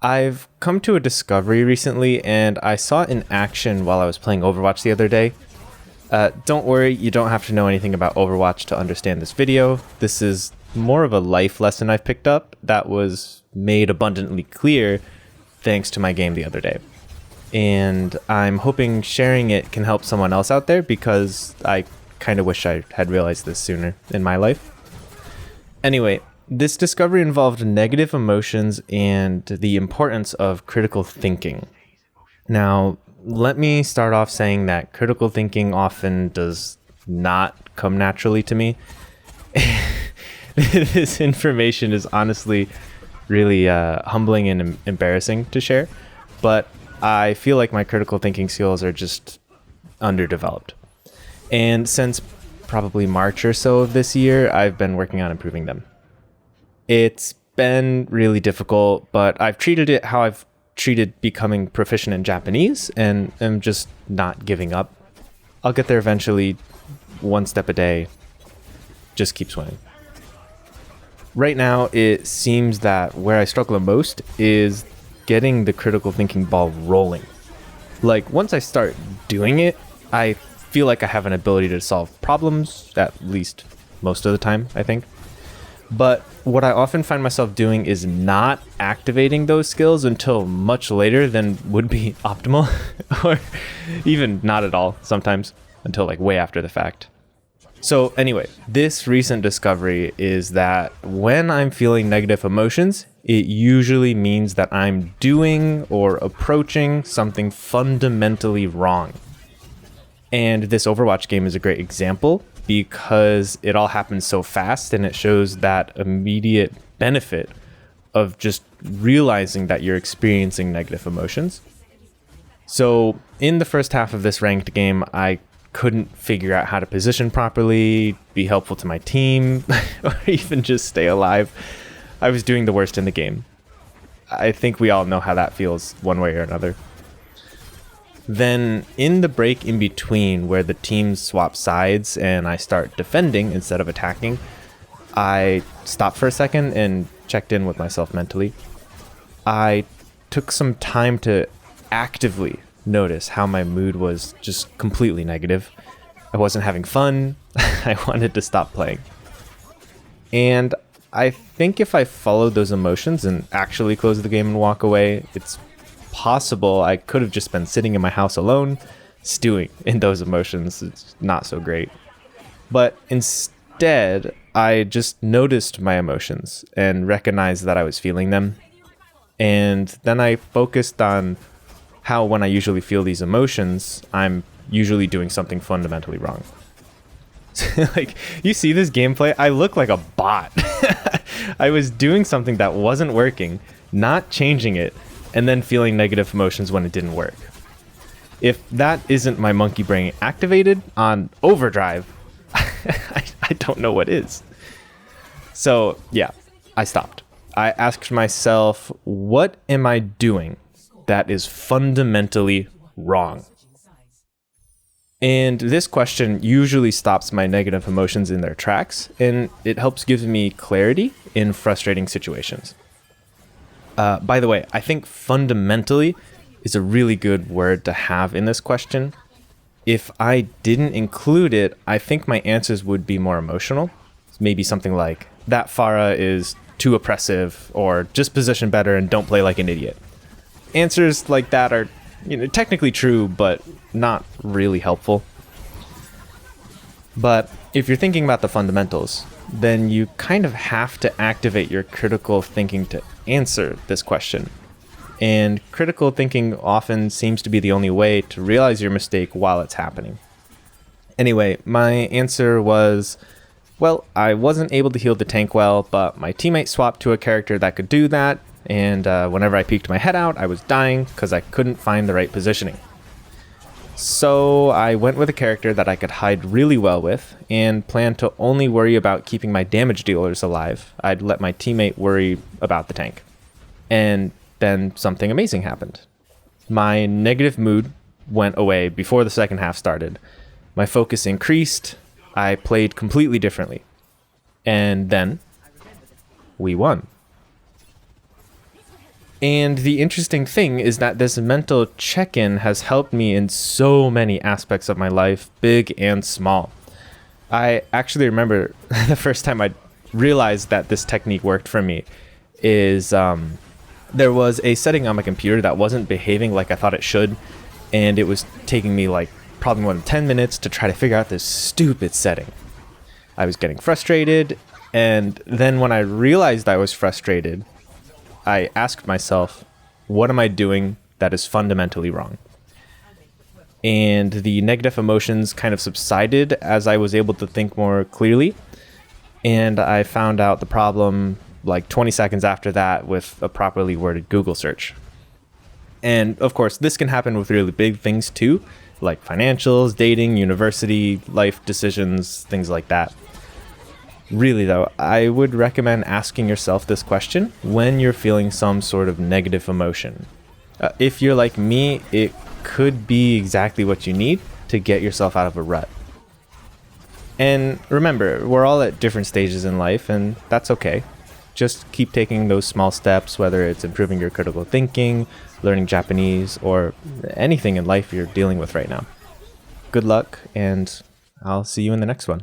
I've come to a discovery recently, and I saw it in action while I was playing Overwatch the other day. Don't worry, you don't have to know anything about Overwatch to understand this video. This is more of a life lesson I've picked up that was made abundantly clear thanks to my game the other day. And I'm hoping sharing it can help someone else out there because I kind of wish I had realized this sooner in my life. Anyway, this discovery involved negative emotions and the importance of critical thinking. Now, let me start off saying that critical thinking often does not come naturally to me. This information is honestly really humbling and embarrassing to share, but I feel like my critical thinking skills are just underdeveloped. And since probably March or so of this year, I've been working on improving them. It's been really difficult, but I've treated it how I've treated becoming proficient in Japanese, and am just not giving up. I'll get there eventually, one step a day. Just keep swimming. Right now, it seems that where I struggle the most is getting the critical thinking ball rolling. Like, once I start doing it, I feel like I have an ability to solve problems, at least most of the time, I think. But what I often find myself doing is not activating those skills until much later than would be optimal, or even not at all sometimes, until like way after the fact. So anyway, this recent discovery is that when I'm feeling negative emotions, it usually means that I'm doing or approaching something fundamentally wrong. And this Overwatch game is a great example because it all happens so fast and it shows that immediate benefit of just realizing that you're experiencing negative emotions. So in the first half of this ranked game, I couldn't figure out how to position properly, be helpful to my team, or even just stay alive. I was doing the worst in the game. I think we all know how that feels one way or another. Then in the break in between where the teams swap sides and I start defending instead of attacking, I stopped for a second and checked in with myself mentally. I took some time to actively notice how my mood was just completely negative. I wasn't having fun. I wanted to stop playing. And I think if I followed those emotions and actually close the game and walk away, it's possible I could have just been sitting in my house alone, stewing in those emotions. It's not so great. But instead, I just noticed my emotions and recognized that I was feeling them. And then I focused on how when I usually feel these emotions, I'm usually doing something fundamentally wrong. Like, you see this gameplay, I look like a bot. I was doing something that wasn't working, not changing it, and then feeling negative emotions when it didn't work. If that isn't my monkey brain activated on overdrive, I don't know what is. So yeah, I stopped. I asked myself, what am I doing that is fundamentally wrong? And this question usually stops my negative emotions in their tracks, and it helps give me clarity in frustrating situations. By the way, I think fundamentally is a really good word to have in this question. If I didn't include it, I think my answers would be more emotional. Maybe something like, that Pharah is too oppressive, or just position better and don't play like an idiot. Answers like that are, technically true, but not really helpful. But if you're thinking about the fundamentals, then you kind of have to activate your critical thinking to answer this question. And critical thinking often seems to be the only way to realize your mistake while it's happening. Anyway, my answer was, well, I wasn't able to heal the tank well, but my teammate swapped to a character that could do that, and whenever I peeked my head out, I was dying because I couldn't find the right positioning. So I went with a character that I could hide really well with and planned to only worry about keeping my damage dealers alive. I'd let my teammate worry about the tank. And then something amazing happened. My negative mood went away before the second half started. My focus increased. I played completely differently. And then we won. And the interesting thing is that this mental check-in has helped me in so many aspects of my life, big and small. I actually remember the first time I realized that this technique worked for me is there was a setting on my computer that wasn't behaving like I thought it should, and it was taking me like probably more than 10 minutes to try to figure out this stupid setting. I was getting frustrated, and then when I realized I was frustrated, I asked myself, what am I doing that is fundamentally wrong? And the negative emotions kind of subsided as I was able to think more clearly. And I found out the problem like 20 seconds after that with a properly worded Google search. And of course, this can happen with really big things too, like financials, dating, university, life decisions, things like that. Really though, I would recommend asking yourself this question when you're feeling some sort of negative emotion. If you're like me, it could be exactly what you need to get yourself out of a rut. And remember, we're all at different stages in life, and that's okay. Just keep taking those small steps, whether it's improving your critical thinking, learning Japanese, or anything in life you're dealing with right now. Good luck, and I'll see you in the next one.